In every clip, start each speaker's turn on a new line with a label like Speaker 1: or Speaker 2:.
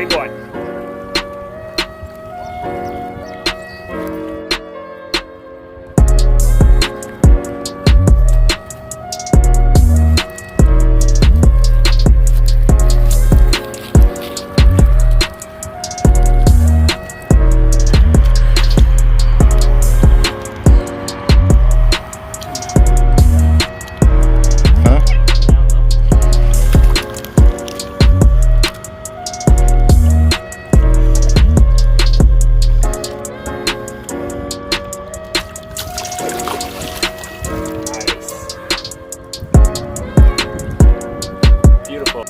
Speaker 1: Big one. Beautiful.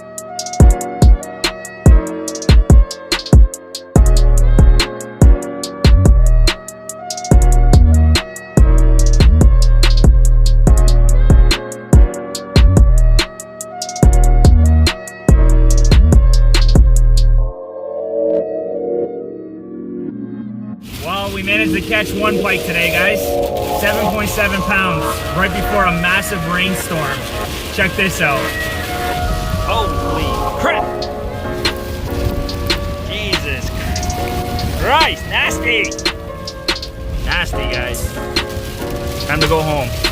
Speaker 1: Well, we managed to catch one pike today, guys. 7.7 pounds, right before a massive rainstorm. Check this out. Holy crap! Jesus Christ, nasty! Nasty, guys. Time to go home.